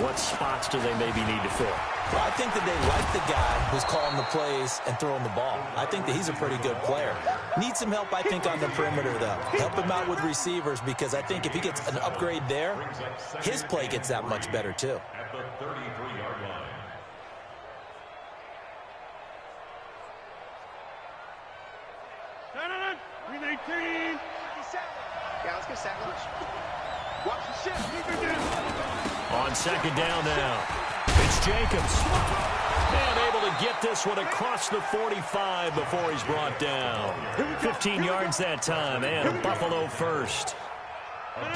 What spots do they maybe need to fill? Well, I think that they like the guy who's calling the plays and throwing the ball. I think that he's a pretty good player. Needs some help, I think, on the perimeter, though. Help him out with receivers, because I think if he gets an upgrade there, his play gets that much better, too. At the 33-yard line. Green 18. Yeah, let's go Savage. Watch the shift. On second down now, it's Jacobs. And able to get this one across the 45 before he's brought down. 15 yards that time, and a Buffalo first.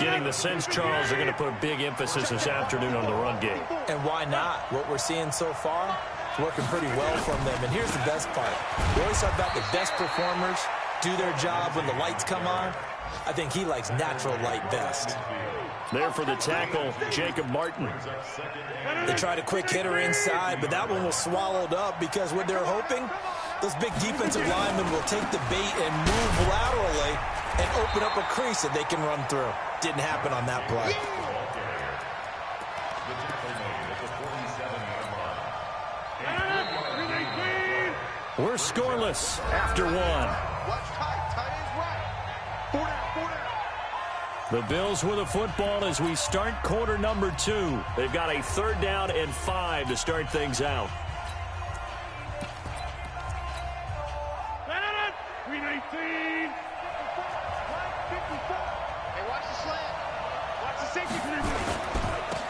Getting the sense, Charles, they're going to put a big emphasis this afternoon on the run game. And why not? What we're seeing so far is working pretty well from them. And here's the best part. We always talk about the best performers do their job when the lights come on. I think he likes natural light best. There for the tackle, Jacob Martin. They tried a quick hitter inside, but that one was swallowed up because what they're hoping, those big defensive linemen will take the bait and move laterally and open up a crease that they can run through. Didn't happen on that play. We're scoreless after one. The Bills with the football as we start quarter number 2. They've got a 3rd down and 5 to start things out. Green 18. Hey, watch the slant. Watch the safety.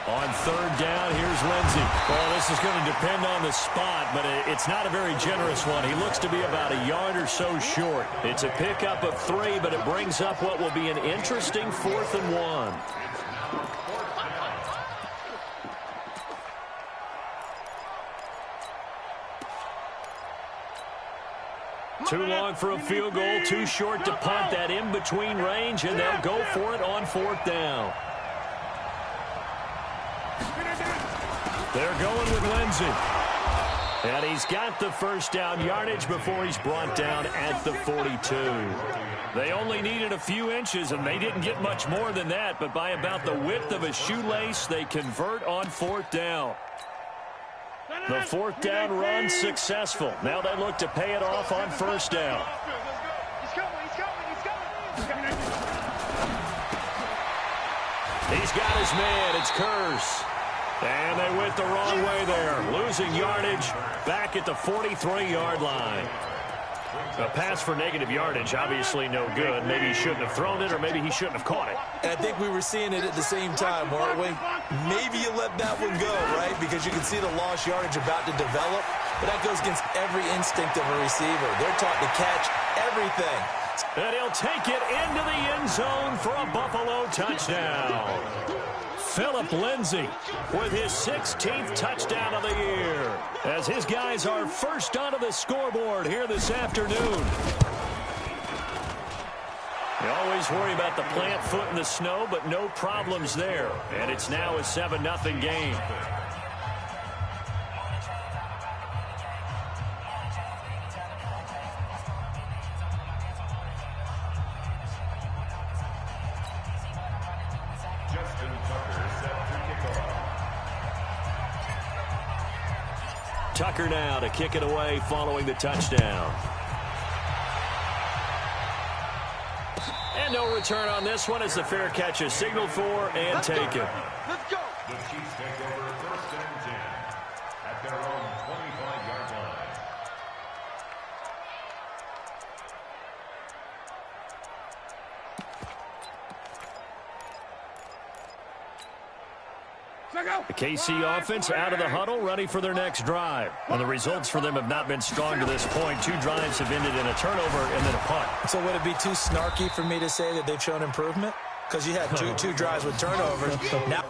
On 3rd down, here's Lindsey. Well, this is going to depend on the spot, but it's not a very generous one. He looks to be about a yard or so short. It's a pickup of 3, but it brings up what will be an interesting 4th and 1. Too long for a field goal, too short to punt. That in-between range, and they'll go for it on 4th down. They're going with Lindsey. And he's got the first down yardage before he's brought down at the 42. They only needed a few inches, and they didn't get much more than that. But by about the width of a shoelace, they convert on 4th down. The 4th down run successful. Now they look to pay it off on 1st down. He's got his man. It's Kurz. And they went the wrong way there. Losing yardage back at the 43-yard line. A pass for negative yardage, obviously no good. Maybe he shouldn't have thrown it, or maybe he shouldn't have caught it. And I think we were seeing it at the same time, weren't we? Maybe you let that one go, right? Because you can see the lost yardage about to develop. But that goes against every instinct of a receiver. They're taught to catch everything. And he'll take it into the end zone for a Buffalo touchdown. Phillip Lindsay with his 16th touchdown of the year, as his guys are first onto the scoreboard here this afternoon. You always worry about the plant foot in the snow, but no problems there. And it's now a 7-0 game. Tucker now to kick it away following the touchdown. And no return on this one as the fair catch is signaled for and taken. Let's go. The Chiefs take over 1st and 10 at their own 25-yard line. The KC offense out of the huddle, ready for their next drive. And the results for them have not been strong to this point. 2 drives have ended in a turnover and then a punt. So would it be too snarky for me to say that they've shown improvement? Because you had two drives with turnovers. Now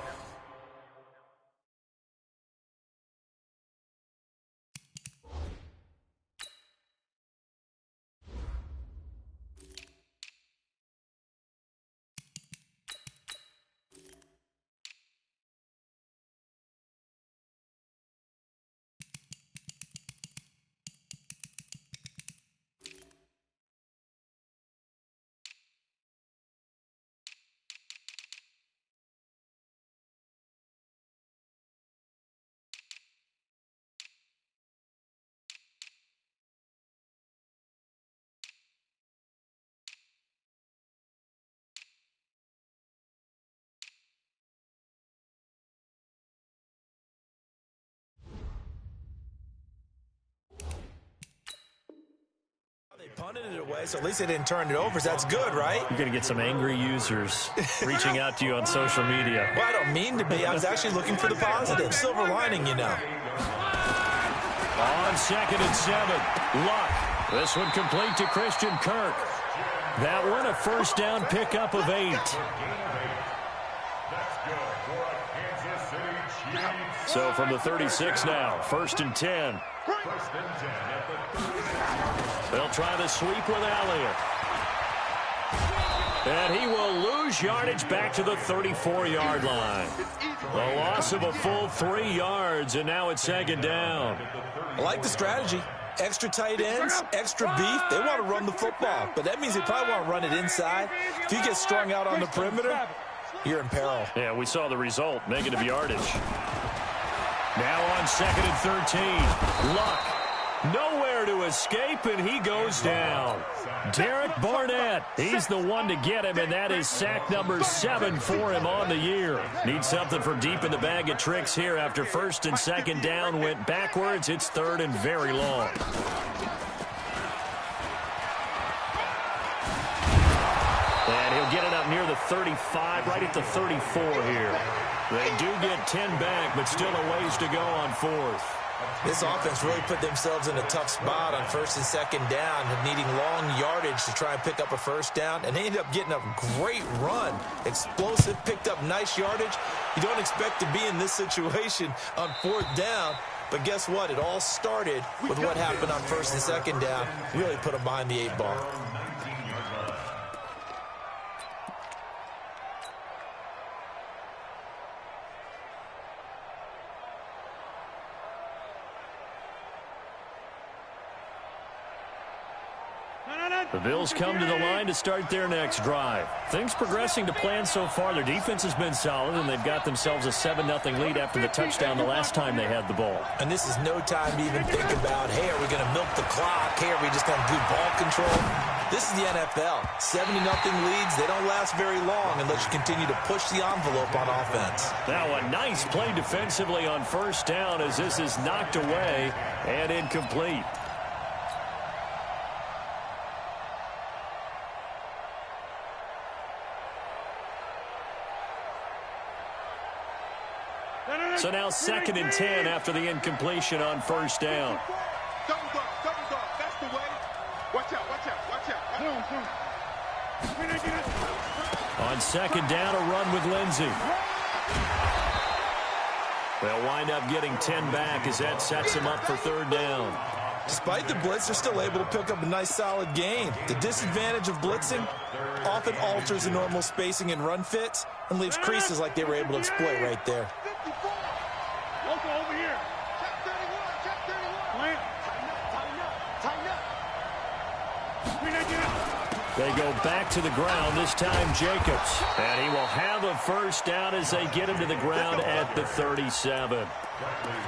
punted it away, so at least they didn't turn it over. So that's good, right? You're going to get some angry users reaching out to you on social media. Well, I don't mean to be. I was actually looking for the positive. Silver lining, you know. On 2nd and 7, Luck. This one complete to Christian Kirk. That one a first down pickup of 8. So from the 36 now, 1st and 10. They'll try the sweep with Elliott. And he will lose yardage back to the 34-yard line. The loss of a full 3 yards, and now it's 2nd down. I like the strategy. Extra tight ends, extra beef. They want to run the football, but that means they probably want to run it inside. If you get strung out on the perimeter, you're in peril. Yeah, we saw the result, negative yardage. Now on 2nd and 13, Luck. Nowhere to escape, and he goes down. Derek Barnett, he's the one to get him, and that is sack number 7 for him on the year. Needs something from deep in the bag of tricks here after 1st and 2nd down went backwards. It's 3rd and very long. And he'll get it up near the 35, right at the 34 here. They do get 10 back, but still a ways to go on 4th. This offense really put themselves in a tough spot on 1st and 2nd down, needing long yardage to try and pick up a first down, and they ended up getting a great run. Explosive, picked up nice yardage. You don't expect to be in this situation on 4th down, but guess what? It all started with what happened on 1st and 2nd down. Really put them behind the 8 ball. The Bills come to the line to start their next drive. Things progressing to plan so far. Their defense has been solid, and they've got themselves a 7-0 lead after the touchdown the last time they had the ball. And this is no time to even think about, hey, are we going to milk the clock? Hey, are we just going to do ball control? This is the NFL. 70-0 leads, they don't last very long unless you continue to push the envelope on offense. Now a nice play defensively on 1st down as this is knocked away and incomplete. So now 2nd and 10 after the incompletion on 1st down. Double dog, that's the way. Watch out. On 2nd down, a run with Lindsey. They'll wind up getting 10 back as that sets them up for 3rd down. Despite the blitz, they're still able to pick up a nice solid gain. The disadvantage of blitzing often alters the normal spacing and run fits and leaves creases like they were able to exploit right there. Local over here. Check 31. Tighten up. They go back to the ground, this time Jacobs. And he will have a first down as they get him to the ground at the 37.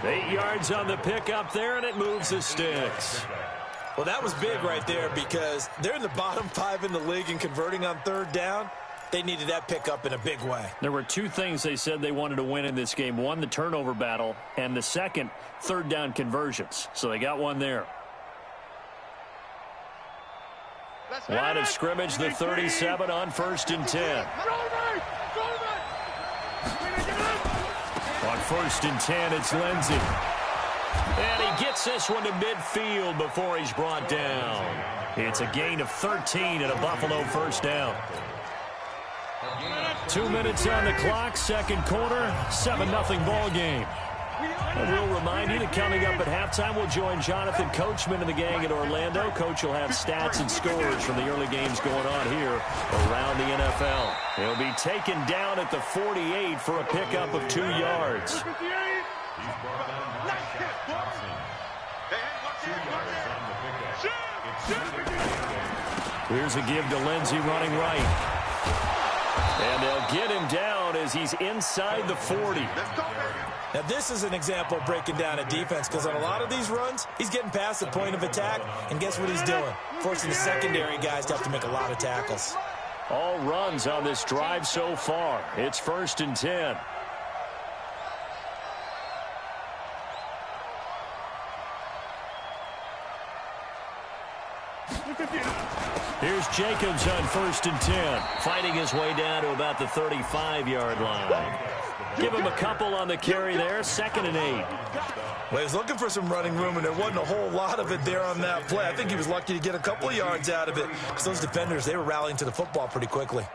8 yards on the pickup there, and it moves the sticks. Well, that was big right there because they're in the bottom 5 in the league in converting on 3rd down. They needed that pickup in a big way. There were 2 things they said they wanted to win in this game. One, the turnover battle, and the second, 3rd down conversions. So they got one there. Line of scrimmage, the 37 on 1st and 10. On 1st and 10, it's Lindsey. And he gets this one to midfield before he's brought down. It's a gain of 13 and a Buffalo first down. 2 minutes on the clock, 2nd quarter, 7-0 ball game. And we'll remind you that coming up at halftime, we'll join Jonathan Coachman and the gang in Orlando. Coach will have stats and scores from the early games going on here around the NFL. He'll be taken down at the 48 for a pickup of 2 yards. Here's a give to Lindsey running right. And they'll get him down as he's inside the 40. Now, this is an example of breaking down a defense because on a lot of these runs, he's getting past the point of attack, and guess what he's doing? Forcing the secondary guys to have to make a lot of tackles. All runs on this drive so far. It's 1st and 10. Here's Jacobs on 1st and 10, fighting his way down to about the 35-yard line. Give him a couple on the carry there, 2nd and 8. Well, he was looking for some running room, and there wasn't a whole lot of it there on that play. I think he was lucky to get a couple of yards out of it, because those defenders, they were rallying to the football pretty quickly.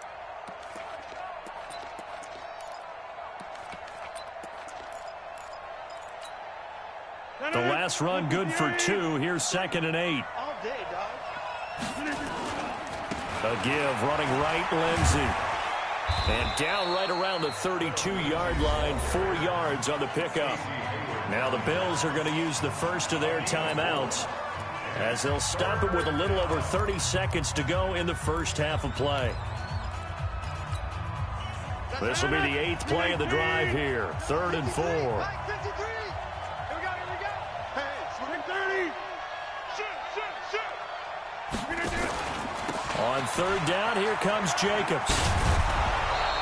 The last run good for 2. Here's 2nd and 8. All day, dog. A give, running right, Lindsey. And down right around the 32-yard line, 4 yards on the pickup. Now the Bills are going to use the first of their timeouts as they'll stop it with a little over 30 seconds to go in the first half of play. This will be the 8th play of the drive here. 3rd and 4. On 3rd down, here comes Jacobs.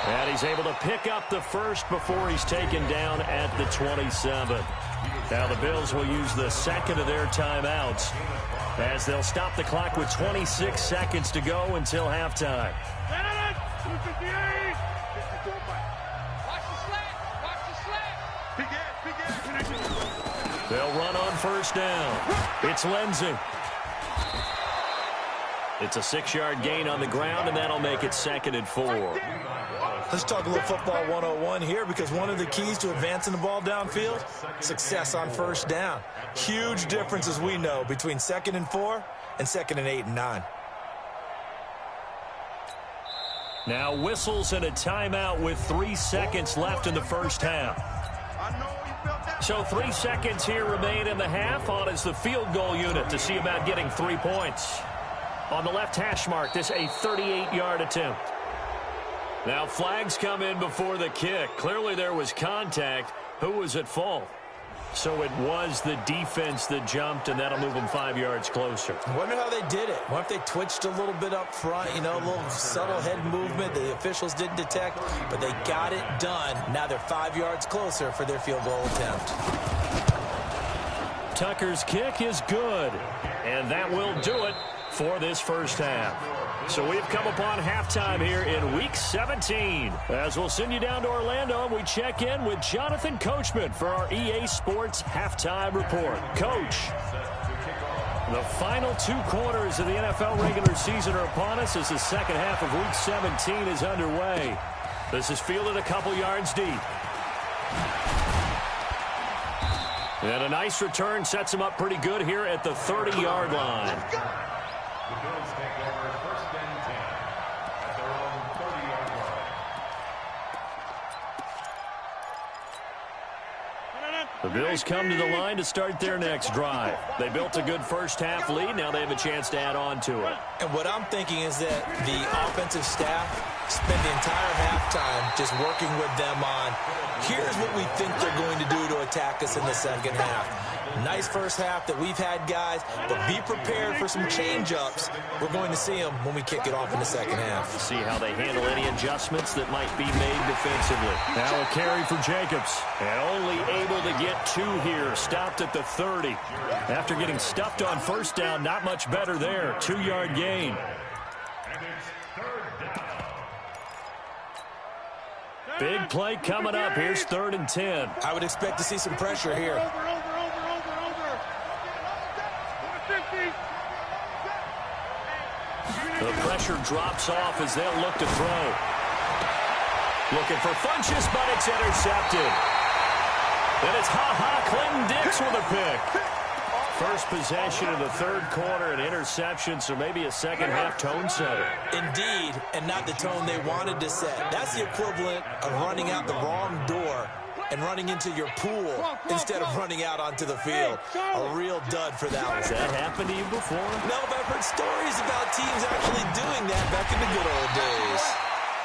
And he's able to pick up the first before he's taken down at the 27. Now the Bills will use the second of their timeouts as they'll stop the clock with 26 seconds to go until halftime. They'll run on 1st down. It's Lindsey. It's a 6-yard gain on the ground, and that'll make it 2nd and 4. Let's talk a little football 101 here, because one of the keys to advancing the ball downfield, success on 1st down. Huge difference, as we know, between 2nd and 4 and 2nd and 8 and 9. Now whistles and a timeout with 3 seconds left in the first half. So 3 seconds here remain in the half. On is the field goal unit to see about getting 3 points. On the left hash mark, this a 38-yard attempt. Now flags come in before the kick. Clearly there was contact. Who was at fault? So it was the defense that jumped, and that'll move them 5 yards closer. I wonder how they did it. What if they twitched a little bit up front, you know, a little subtle head movement the officials didn't detect, but they got it done. Now they're 5 yards closer for their field goal attempt. Tucker's kick is good, and that will do it for this first half. So we've come upon halftime here in Week 17. As we'll send you down to Orlando, we check in with Jonathan Coachman for our EA Sports Halftime Report. Coach, the final 2 quarters of the NFL regular season are upon us as the second half of Week 17 is underway. This is fielded a couple yards deep. And a nice return sets him up pretty good here at the 30-yard line. The Bills take over 1st and 10 at their own 30-yard line. The Bills come to the line to start their next drive. They built a good first half lead. Now they have a chance to add on to it. And what I'm thinking is that the offensive staff spend the entire halftime just working with them on, here's what we think they're going to do to attack us in the second half. Nice first half that we've had, guys, but be prepared for some change-ups. We're going to see them when we kick it off in the second half. See how they handle any adjustments that might be made defensively. Now a carry for Jacobs, and only able to get 2 here. Stopped at the 30. After getting stuffed on 1st down, not much better there. 2-yard gain. And it's 3rd down. Big play coming up. Here's 3rd and 10. I would expect to see some pressure here. The pressure drops off as they'll look to throw. Looking for Funchess, but it's intercepted. And it's Clinton Dix with a pick. First possession of the 3rd quarter, an interception, so maybe a second half tone setter. Indeed, and not the tone they wanted to set. That's the equivalent of running out the wrong door and running into your pool instead of running out onto the field. A real dud for that one. Has that happened to you before? No, but I've heard stories about teams actually doing that back in the good old days.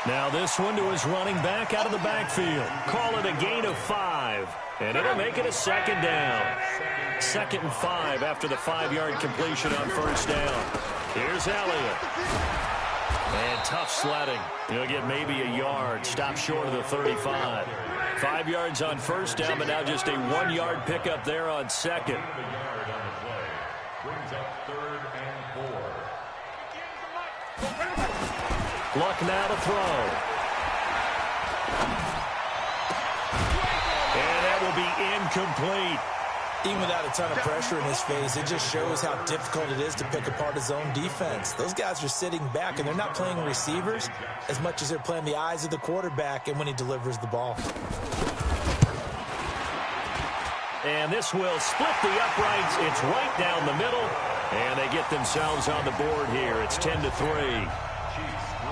Now this one to his running back out of the backfield. Call it a gain of 5, and it'll make it a 2nd down. 2nd and 5 after the 5-yard completion on 1st down. Here's Elliott. And tough sledding. He'll get maybe a yard. Stop short of the 35. 5 yards on 1st down, but now just a 1-yard pickup there on 2nd. Brings up 3rd and 4. Luck now to throw. And that will be incomplete. Even without a ton of pressure in his face, it just shows how difficult it is to pick apart his own defense. Those guys are sitting back, and they're not playing receivers as much as they're playing the eyes of the quarterback and when he delivers the ball. And this will split the uprights. It's right down the middle, and they get themselves on the board here. It's 10-3.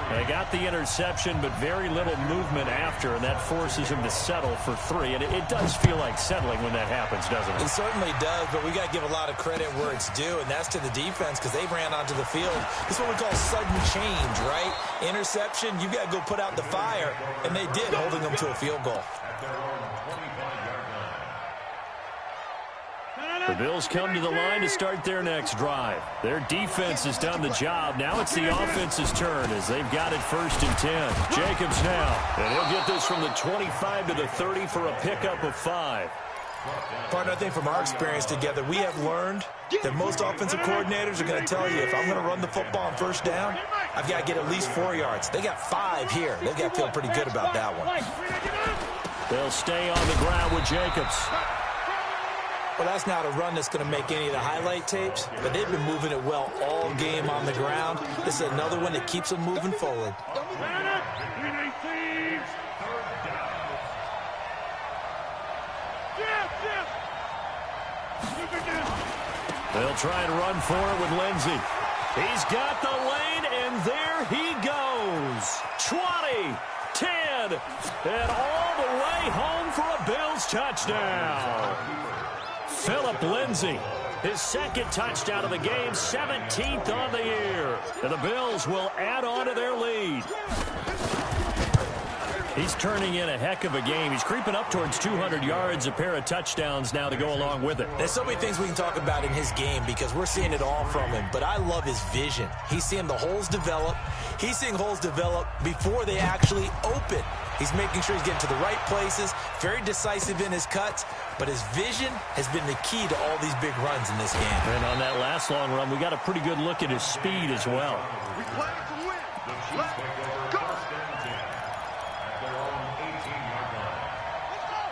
They got the interception, but very little movement after, and that forces them to settle for 3. And it does feel like settling when that happens, doesn't it? It certainly does, but we got to give a lot of credit where it's due, and that's to the defense because they ran onto the field. This is what we call sudden change, right? Interception, you got to go put out the fire, and they did, holding them to a field goal. The Bills come to the line to start their next drive. Their defense has done the job. Now it's the offense's turn as they've got it 1st and 10. Jacobs now. And he'll get this from the 25 to the 30 for a pickup of 5. Partner, I think from our experience together, we have learned that most offensive coordinators are going to tell you, if I'm going to run the football on 1st down, I've got to get at least 4 yards. They got 5 here. They've got to feel pretty good about that one. They'll stay on the ground with Jacobs. Well, that's not a run that's going to make any of the highlight tapes, but they've been moving it well all game on the ground. This is another one that keeps them moving forward. They'll try and run for it with Lindsey. He's got the lane, and there he goes. 20, 10, and all the way home for a Bills touchdown. Philip Lindsey, his 2nd touchdown of the game, 17th on the year. And the Bills will add on to their lead. He's turning in a heck of a game. He's creeping up towards 200 yards, a pair of touchdowns now to go along with it. There's so many things we can talk about in his game because we're seeing it all from him, but I love his vision. He's seeing the holes develop. He's seeing holes develop before they actually open. He's making sure he's getting to the right places, very decisive in his cuts, but his vision has been the key to all these big runs in this game. And on that last long run, we got a pretty good look at his speed as well. We play to win. Let's go.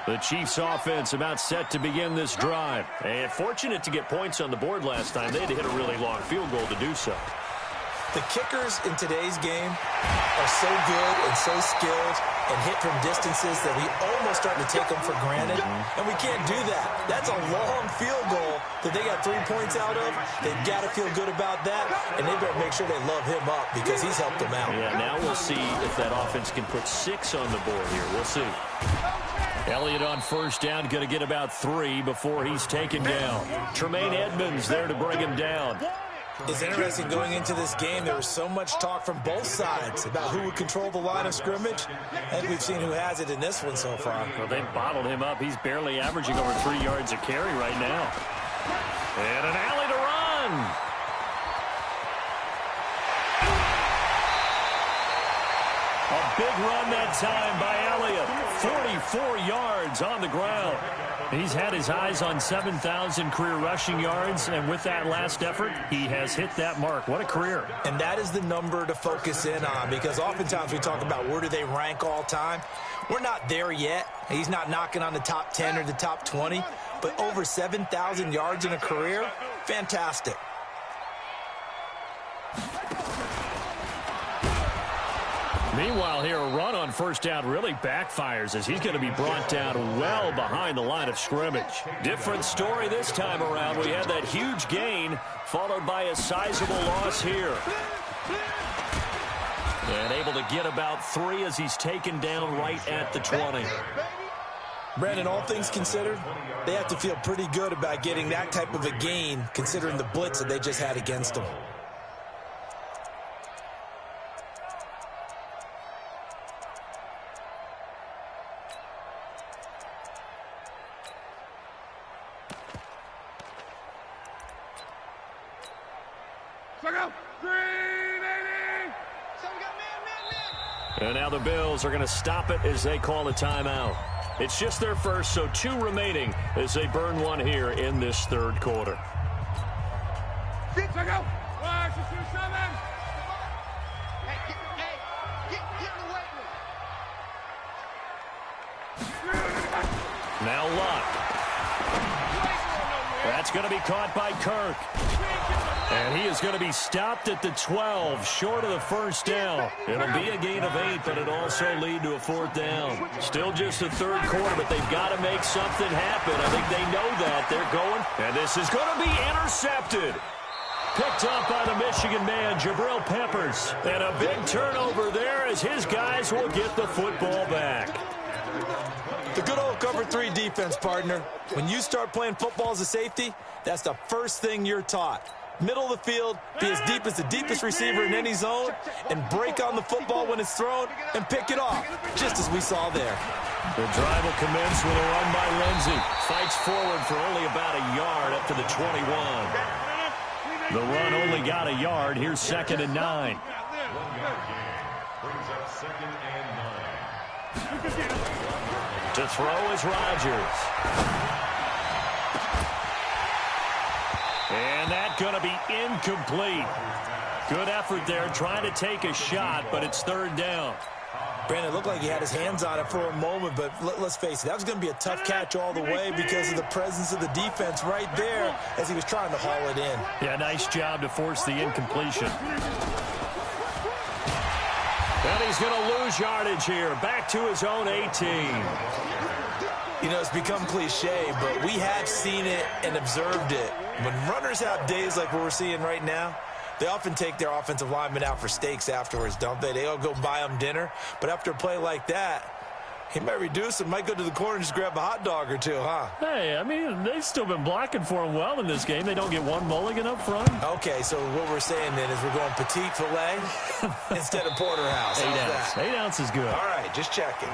The Chiefs offense about set to begin this drive. And fortunate to get points on the board last time. They had to hit a really long field goal to do so. The kickers in today's game are so good and so skilled and hit from distances that we almost start to take them for granted, and we can't do that. That's a long field goal that they got 3 points out of. They've got to feel good about that, and they better make sure they love him up because he's helped them out. Yeah, now we'll see if that offense can put 6 on the board here. We'll see. Elliott on 1st down, going to get about 3 before he's taken down. Tremaine Edmonds there to bring him down. It's interesting going into this game. There was so much talk from both sides about who would control the line of scrimmage. I think we've seen who has it in this one so far. Well, they've bottled him up. He's barely averaging over 3 yards a carry right now. And an alley to run. A big run that time by Elliott. 44 yards on the ground. He's had his eyes on 7,000 career rushing yards, and with that last effort, he has hit that mark. What a career. And that is the number to focus in on because oftentimes we talk about where do they rank all time. We're not there yet. He's not knocking on the top 10 or the top 20, but over 7,000 yards in a career, fantastic. Meanwhile, here, a run on 1st down really backfires as he's going to be brought down well behind the line of scrimmage. Different story this time around. We had that huge gain followed by a sizable loss here. And able to get about 3 as he's taken down right at the 20. Brandon, all things considered, they have to feel pretty good about getting that type of a gain considering the blitz that they just had against them. And now the Bills are going to stop it as they call a timeout. It's just their first, so 2 remaining as they burn one here in this 3rd quarter. Now Luck. That's going to be caught by Kirk. And he is going to be stopped at the 12, short of the first down. It'll be a gain of 8, but it'll also lead to a 4th down. Still just the 3rd quarter, but they've got to make something happen. I think they know that. They're going, and this is going to be intercepted. Picked up by the Michigan man, Jabril Peppers. And a big turnover there as his guys will get the football back. The good old cover 3 defense, partner. When you start playing football as a safety, that's the first thing you're taught. Middle of the field, be as deep as the deepest receiver in any zone, and break on the football when it's thrown and pick it off, just as we saw there. The drive will commence with a run by Lindsey. Fights forward for only about a yard up to the 21. The run only got a yard. Here's 2nd and 9. Brings up 2nd and 9. To throw is Rodgers. And that's going to be incomplete. Good effort there, trying to take a shot, but it's 3rd down. Brandon, it looked like he had his hands on it for a moment, but let's face it, that was going to be a tough catch all the way because of the presence of the defense right there as he was trying to haul it in. Yeah, nice job to force the incompletion. And he's going to lose yardage here, back to his own 18. You know, it's become cliche, but we have seen it and observed it. When runners have days like what we're seeing right now, they often take their offensive linemen out for steaks afterwards, don't they? They all go buy them dinner. But after a play like that, he might reduce and might go to the corner and just grab a hot dog or two, huh? Hey, I mean, they've still been blocking for him well in this game. They don't get one mulligan up front. Okay, so what we're saying then is we're going petite filet instead of porterhouse. 8 ounce. 8 ounce is good. All right, just checking.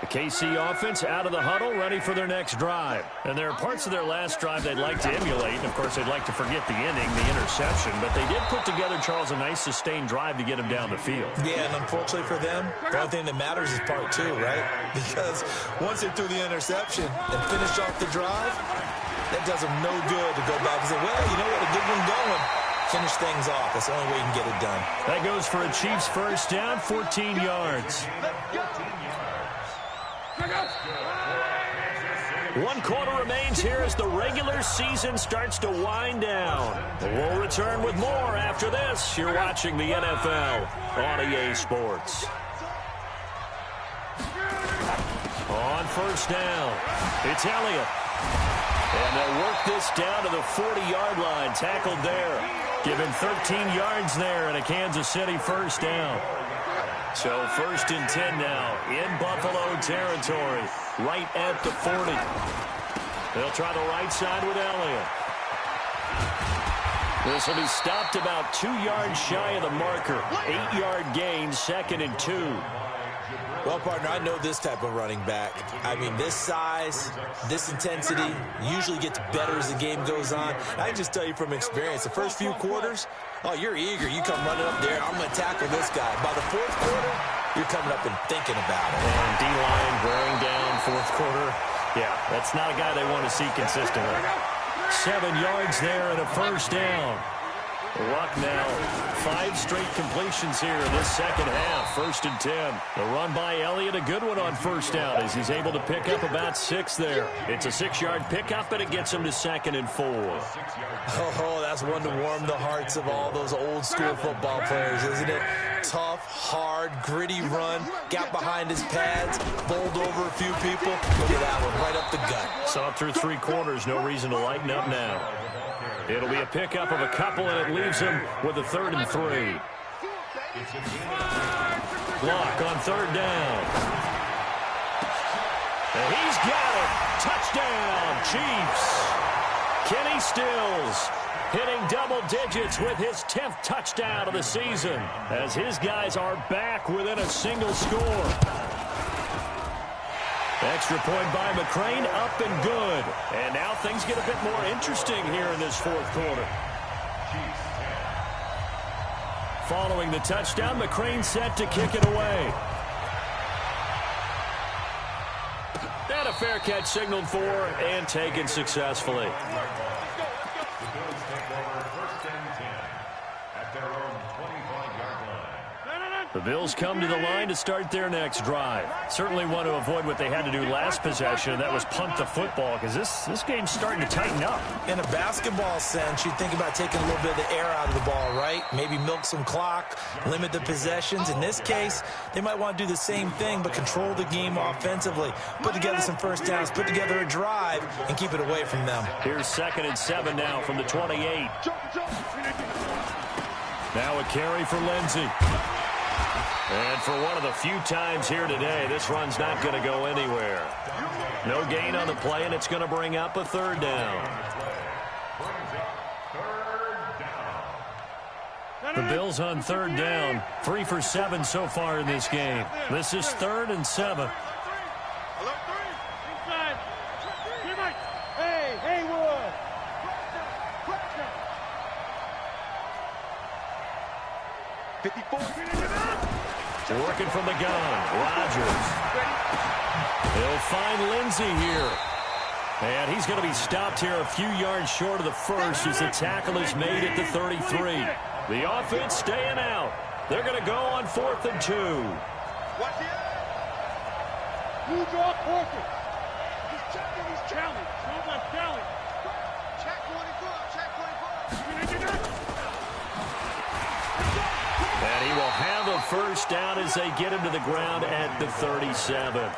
The KC offense out of the huddle, ready for their next drive. And there are parts of their last drive they'd like to emulate. And, of course, they'd like to forget the inning, the interception. But they did put together, Charles, a nice sustained drive to get him down the field. Yeah, and unfortunately for them, the only thing that matters is part 2, right? Because once they threw the interception and finished off the drive, that does them no good to go back and say, well, you know what, a good one going. Finish things off. That's the only way you can get it done. That goes for a Chiefs first down, 14 yards. 1 quarter remains here as the regular season starts to wind down. We'll return with more after this. You're watching the NFL on EA Sports. On first down, it's Elliott. And they'll work this down to the 40-yard line. Tackled there. Given 13 yards there and a Kansas City first down. So 1st and 10 now in Buffalo territory, right at the 40. They'll try the right side with Elliott. This will be stopped about 2 yards shy of the marker. 8-yard gain, 2nd and 2. Well, partner, I know this type of running back. I mean, this size, this intensity usually gets better as the game goes on. I can just tell you from experience, the first few quarters, oh, you're eager. You come running up there, I'm going to tackle this guy. By the 4th quarter, you're coming up and thinking about it. And D-line wearing down 4th quarter. Yeah, that's not a guy they want to see consistently. 7 yards there and a first down. Luck now, 5 straight completions here in this second half. 1st and 10. The run by Elliott, a good one on first down as he's able to pick up about 6 there. It's a 6-yard pickup, and it gets him to 2nd and 4. Oh, that's one to warm the hearts of all those old school football players, isn't it? Tough, hard, gritty run, got behind his pads, bowled over a few people. Look at that one, right up the gut. Saw through 3 quarters, no reason to lighten up now. It'll be a pickup of a couple, and it leaves him with a 3rd and 3. Luck on 3rd down. And he's got it. Touchdown, Chiefs. Kenny Stills hitting double digits with his 10th touchdown of the season as his guys are back within a single score. Extra point by McCrane, up and good. And now things get a bit more interesting here in this 4th quarter. Following the touchdown, McCrane set to kick it away. And a fair catch signaled for and taken successfully. The Bills come to the line to start their next drive. Certainly want to avoid what they had to do last possession, and that was punt the football, because this game's starting to tighten up. In a basketball sense, you think about taking a little bit of the air out of the ball, right? Maybe milk some clock, limit the possessions. In this case, they might want to do the same thing, but control the game offensively. Put together some first downs, put together a drive, and keep it away from them. Here's 2nd and 7 now from the 28. Now a carry for Lindsey. And for one of the few times here today, this run's not going to go anywhere. No gain on the play, and it's going to bring up a 3rd down. The Bills on 3rd down. 3 for 7 so far in this game. This is 3rd and 7. Working from the gun, Rodgers. He'll find Lindsey here. And he's going to be stopped here a few yards short of the first as the tackle is made at the 33. The offense staying out. They're going to go on 4th and 2. You draw focus. He's checking his challenge. Sounds like challenge. Check 24. Check 24. And he will have a first down as they get him to the ground at the 37.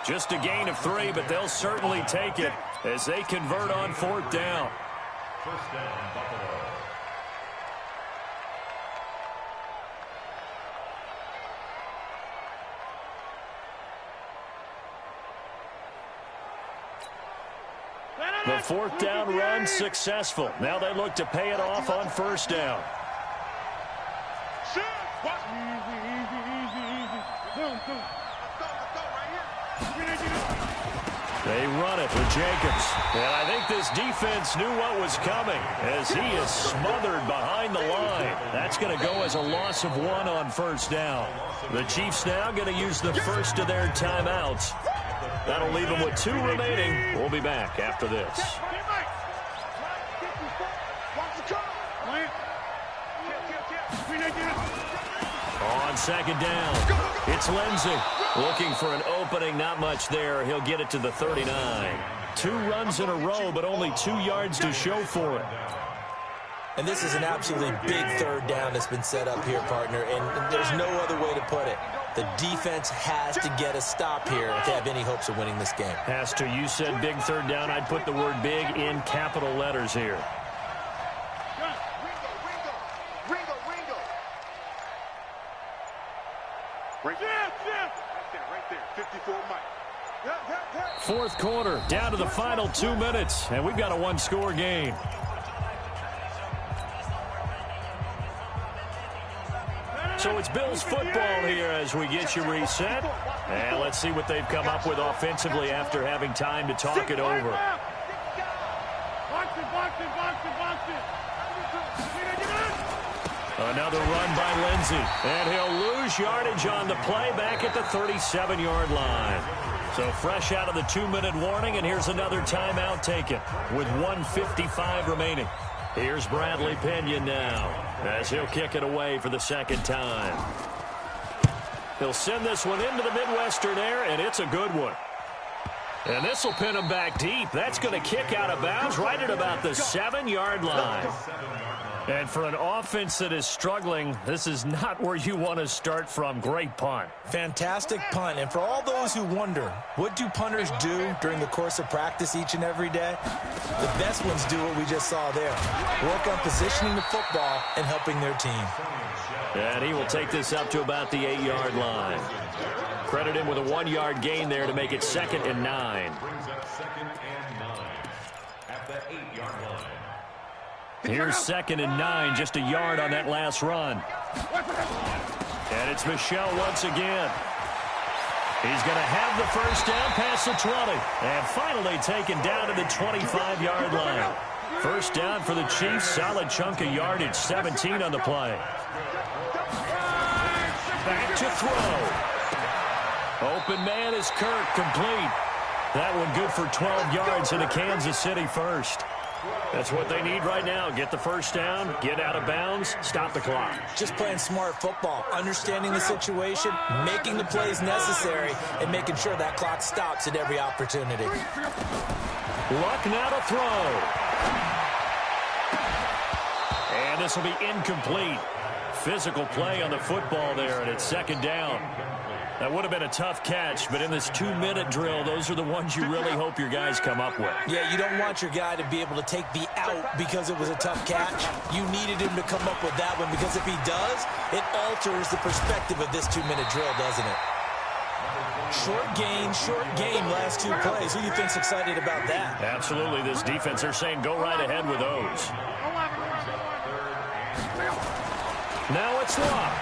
Just a gain of 3, but they'll certainly take it as they convert on 4th down. First down, Buffalo. The 4th down run successful. Now they look to pay it off on 1st down. They run it with Jacobs. And I think this defense knew what was coming as he is smothered behind the line. That's going to go as a loss of 1 on 1st down. The Chiefs now going to use the first of their timeouts. That'll leave them with 2 remaining. We'll be back after this. On 2nd down, it's Lindsey. Looking for an opening, not much there. He'll get it to the 39. 2 runs in a row, but only 2 yards to show for it. And this is an absolutely big 3rd down that's been set up here, partner, and there's no other way to put it. The defense has to get a stop here if they have any hopes of winning this game. Has to. You said big 3rd down. I'd put the word big in capital letters here. Right there. 54 Mike. 4th quarter, down to the final 2 minutes, and we've got a 1-score game. So it's Bills football here as we get you reset. And let's see what they've come up with offensively after having time to talk it over. Another run by Lindsey. And he'll lose yardage on the play back at the 37-yard line. So fresh out of the 2-minute warning, and here's another timeout taken with 1:55 remaining. Here's Bradley Pinion now as he'll kick it away for the 2nd time. He'll send this one into the Midwestern air, and it's a good one. And this will pin him back deep. That's going to kick out of bounds right at about the 7-yard line. And for an offense that is struggling, this is not where you want to start from. Great punt. Fantastic punt. And for all those who wonder, what do punters do during the course of practice each and every day? The best ones do what we just saw there. Work on positioning the football and helping their team. And he will take this up to about the 8-yard line. Credit him with a 1-yard gain there to make it 2nd and 9. Brings up 2nd and 9 at the 8-yard line. Here's 2nd and 9, just a yard on that last run. And it's Michel once again. He's going to have the first down past the 20. And finally taken down to the 25-yard line. First down for the Chiefs, solid chunk of yardage, 17 on the play. Back to throw. Open man is Kirk, complete. That one good for 12 yards in a Kansas City first. That's what they need right now. Get the first down, get out of bounds, stop the clock. Just playing smart football, understanding the situation, making the plays necessary, and making sure that clock stops at every opportunity. Luck now to throw. And this will be incomplete. Physical play on the football there, and it's second down. That would have been a tough catch, but in this 2-minute drill, those are the ones you really hope your guys come up with. Yeah, you don't want your guy to be able to take the out because it was a tough catch. You needed him to come up with that one, because if he does, it alters the perspective of this 2-minute drill, doesn't it? Short game, last 2 plays. Who do you think's excited about that? Absolutely, this defense, they're saying go right ahead with those. Now it's Luck.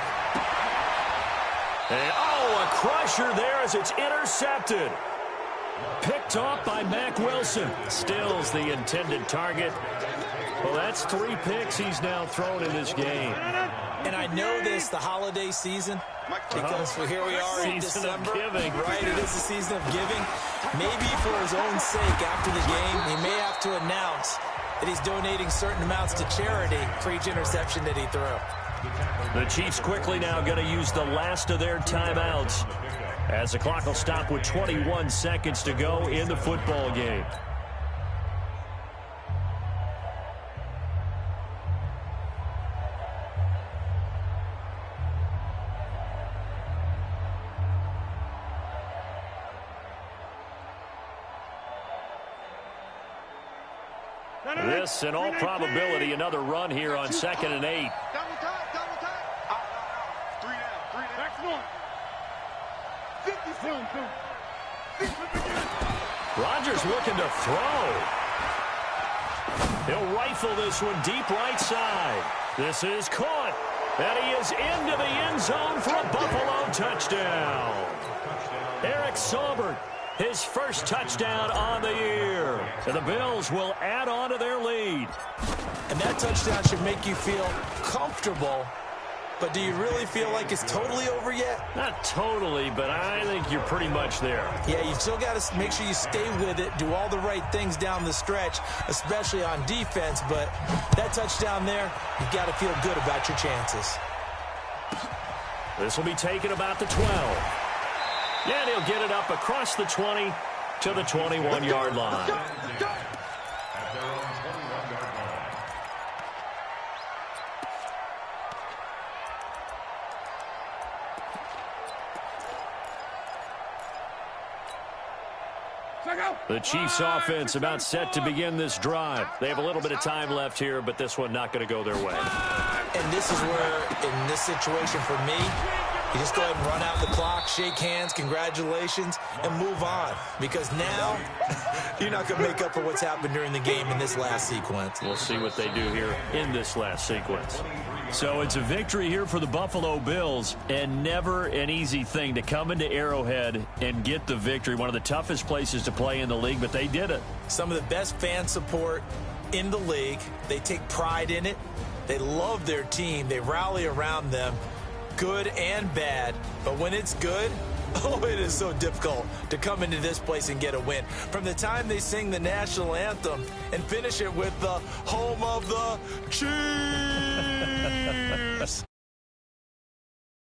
And, a crusher there as it's intercepted. Picked off by Mack Wilson. Stills the intended target. Well, that's 3 picks he's now thrown in this game. And I know this, the holiday season, because here we are in December. Giving. Right, it is the season of giving. Maybe for his own sake after the game, he may have to announce that he's donating certain amounts to charity for each interception that he threw. The Chiefs quickly now going to use the last of their timeouts as the clock will stop with 21 seconds to go in the football game. This, in all probability, another run here on 2nd and 8. Double time. 3 down. Next one. 50 Rodgers looking to throw. He'll rifle this one deep right side. This is caught. And he is into the end zone for a Buffalo touchdown. Eric Saubert, his first touchdown on the year. And the Bills will add on to their lead. And that touchdown should make you feel comfortable. But do you really feel like it's totally over yet? Not totally, but I think you're pretty much there. Yeah, you still got to make sure you stay with it, do all the right things down the stretch, especially on defense. But that touchdown there, you've got to feel good about your chances. This will be taken about the 12. And he'll get it up across the 20 to the 21-yard line. The Chiefs offense about set to begin this drive. They have a little bit of time left here, but this one not going to go their way. And this is where, in this situation for me, you just go ahead and run out the clock, shake hands, congratulations, and move on. Because now, you're not going to make up for what's happened during the game in this last sequence. We'll see what they do here in this last sequence. So it's a victory here for the Buffalo Bills, and never an easy thing to come into Arrowhead and get the victory. One of the toughest places to play in the league, but they did it. Some of the best fan support in the league. They take pride in it. They love their team. They rally around them, good and bad. But when it's good, oh, it is so difficult to come into this place and get a win. From the time they sing the national anthem and finish it with the home of the Chiefs.